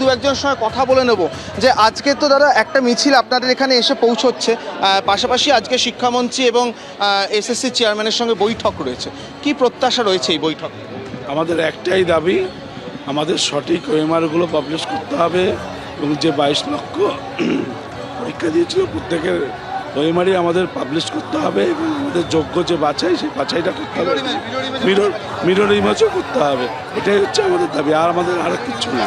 দু একজনের সঙ্গে কথা বলে নেব যে আজকে তো দাদা একটা মিছিল আপনাদের এখানে এসে পৌঁছচ্ছে, পাশাপাশি আজকে শিক্ষামন্ত্রী এবং এসএসসি চেয়ারম্যানের সঙ্গে বৈঠক রয়েছে, কি প্রত্যাশা রয়েছে এই বৈঠক? আমাদের একটাই দাবি, আমাদের সঠিক ওএমআরগুলো পাবলিশ করতে হবে এবং যে 22 লক্ষ পরীক্ষা দিয়েছিল প্রত্যেকের ওএমআরই আমাদের পাবলিশ করতে হবে এবং আমাদের যোগ্য যে বাছাই সেই বাছাইটা করতে হবে, মিরর ইমেজও করতে হবে। এটাই হচ্ছে আমাদের দাবি, আর আমাদের আর কিছু না।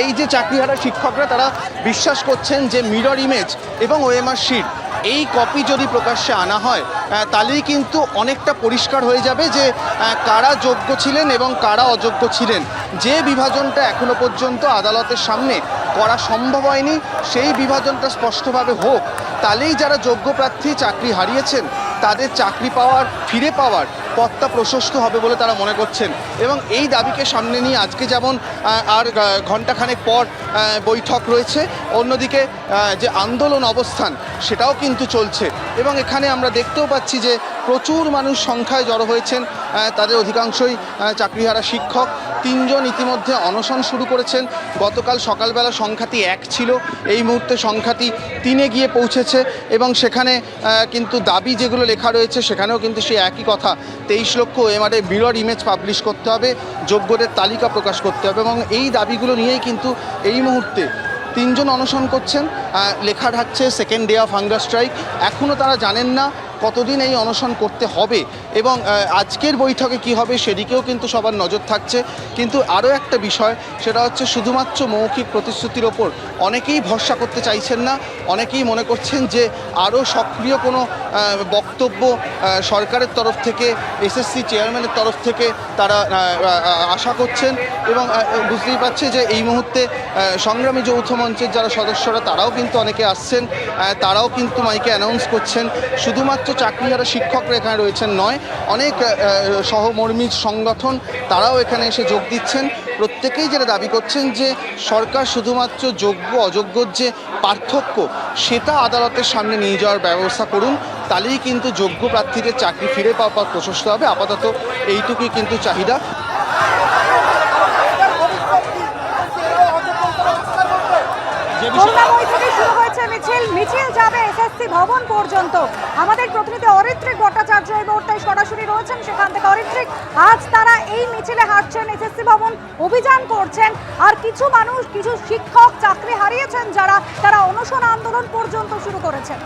এই যে চাকরিহারা শিক্ষকরা তারা বিশ্বাস করছেন যে মিরর ইমেজ এবং ওএমআর শিট এই কপি যদি প্রকাশ্যে আনা হয় তাহলেই কিন্তু অনেকটা পরিষ্কার হয়ে যাবে যে কারা যোগ্য ছিলেন এবং কারা অযোগ্য ছিলেন। যে বিভাজনটা এখনো পর্যন্ত আদালতের সামনে করা সম্ভব হয়নি সেই বিভাজনটা স্পষ্টভাবে হোক, তাহলেই যারা যোগ্য প্রার্থী চাকরি হারিয়েছেন তাদের চাকরি ফিরে পাওয়ার পথটা প্রশস্ত হবে বলে তারা মনে করছেন। এবং এই দাবিকে সামনে নিয়ে আজকে যেমন আর ঘণ্টাখানেক পর বৈঠক রয়েছে, অন্যদিকে যে আন্দোলন অবস্থান সেটাও কিন্তু চলছে এবং এখানে আমরা দেখতেও পাচ্ছি যে প্রচুর মানুষ সংখ্যায় জড়ো হয়েছেন। তাদের অধিকাংশই চাকরিহারা শিক্ষক। 3 জন ইতিমধ্যে অনশন শুরু করেছেন। গতকাল সকালবেলা সংখ্যাটি 1 ছিল, এই মুহূর্তে সংখ্যাটি 3-এ গিয়ে পৌঁছেছে এবং সেখানে কিন্তু দাবি যেগুলো লেখা রয়েছে সেখানেও কিন্তু সেই একই কথা, 23 লক্ষ ওএমআরে মিরর ইমেজ পাবলিশ করতে হবে, যোগ্যদের তালিকা প্রকাশ করতে হবে এবং এই দাবিগুলো নিয়েই কিন্তু এই মুহূর্তে 3 জন অনশন করছেন। লেখা থাকছে second day of hunger strike. এখনও তারা জানেন না কতদিন এই অনশন করতে হবে এবং আজকের বৈঠকে কি হবে সেদিকেও কিন্তু সবার নজর থাকছে। কিন্তু আরও একটা বিষয়, সেটা হচ্ছে শুধুমাত্র মৌখিক প্রতিশ্রুতির ওপর অনেকেই ভরসা করতে চাইছেন না। অনেকেই মনে করছেন যে আরও সক্রিয় কোনো বক্তব্য সরকারের তরফ থেকে, এসএসসি চেয়ারম্যানের তরফ থেকে তারা আশা করছেন এবং বুঝতেই পারছে যে এই মুহূর্তে সংগ্রামী যৌথ মঞ্চের যারা সদস্যরা তারাও কিন্তু অনেকে আসছেন, তারাও কিন্তু মাইকে অ্যানাউন্স করছেন। শুধুমাত্র চাকরিহারা শিক্ষকরা এখানে রয়েছেন নয়, অনেক সহমর্মী সংগঠন তারাও এখানে এসে যোগ দিচ্ছেন। প্রত্যেকেই যেটা দাবি করছেন যে সরকার শুধুমাত্র যোগ্য অযোগ্যর যে পার্থক্য সেটা আদালতের সামনে নিয়ে যাওয়ার ব্যবস্থা করুন, তাহলেই কিন্তু যোগ্য প্রার্থীদের চাকরি ফিরে পাওয়া প্রশস্ত হবে। আপাতত এইটুকুই কিন্তু চাহিদা। মিছিল যাবে এসএসসি ভবন পর্যন্ত। আমাদের প্রতিনিধি অরিত্রিক ভট্টাচার্য এই মুহূর্তে সরাসরি রয়েছেন সেখান থেকে। অরিত্রিক, আজ তারা এই মিছিলে হাঁটছেন, এসএসসি ভবন অভিযান করছেন, আর কিছু মানুষ, কিছু শিক্ষক চাকরি হারিয়েছেন যারা, তারা অনশন আন্দোলন পর্যন্ত শুরু করেছেন।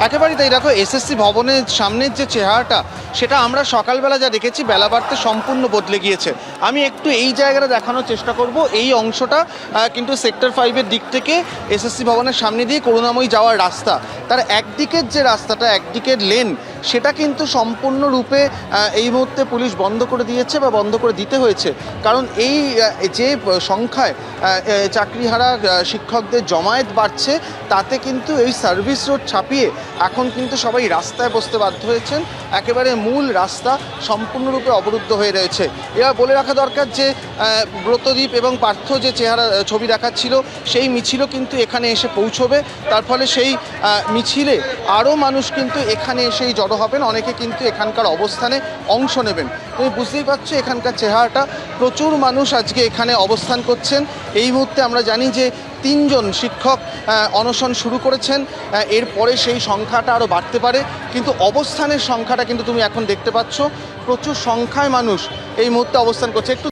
একেবারেই তাই। দেখো, এসএসসি ভবনের সামনের যে চেহারাটা সেটা আমরা সকালবেলা যা দেখেছি বেলা বাড়তে সম্পূর্ণ বদলে গিয়েছে। আমি একটু এই জায়গাটা দেখানোর চেষ্টা করব। এই অংশটা কিন্তু সেক্টর 5-এর দিক থেকে এসএসসি ভবনের সামনে দিয়ে করুণাময়ী যাওয়ার রাস্তা, তার একদিকের যে রাস্তাটা, একদিকের লেন, সেটা কিন্তু সম্পূর্ণরূপে এই মুহূর্তে পুলিশ বন্ধ করে দিয়েছে বা বন্ধ করে দিতে হয়েছে। কারণ এই যে সংখ্যায় চাকরিহারা শিক্ষকদের জমায়েত বাড়ছে তাতে কিন্তু এই সার্ভিস রোড ছাপিয়ে এখন কিন্তু সবাই রাস্তায় বসতে বাধ্য হয়েছেন। একেবারে মূল রাস্তা সম্পূর্ণরূপে অবরুদ্ধ হয়ে রয়েছে। এবার বলে রাখা দরকার যে ব্রতদীপ এবং পার্থ যে ছবি দেখাচ্ছিল সেই মিছিলও কিন্তু এখানে এসে পৌঁছবে। তার ফলে সেই মিছিলে আরও মানুষ কিন্তু এখানে এসেই জড়ো হবেন, অনেকে কিন্তু এখানকার অবস্থানে অংশ নেবেন। তুমি বুঝতেই পারছো এখানকার চেহারাটা, প্রচুর মানুষ আজকে এখানে অবস্থান করছেন। এই মুহূর্তে আমরা জানি যে 3 জন শিক্ষক অনশন শুরু করেছেন, এরপরে সেই সংখ্যাটা আরও বাড়তে পারে, কিন্তু অবস্থানের সংখ্যাটা কিন্তু তুমি এখন দেখতে পাচ্ছ, প্রচুর সংখ্যায় মানুষ এই মুহূর্তে অবস্থান করছে। একটু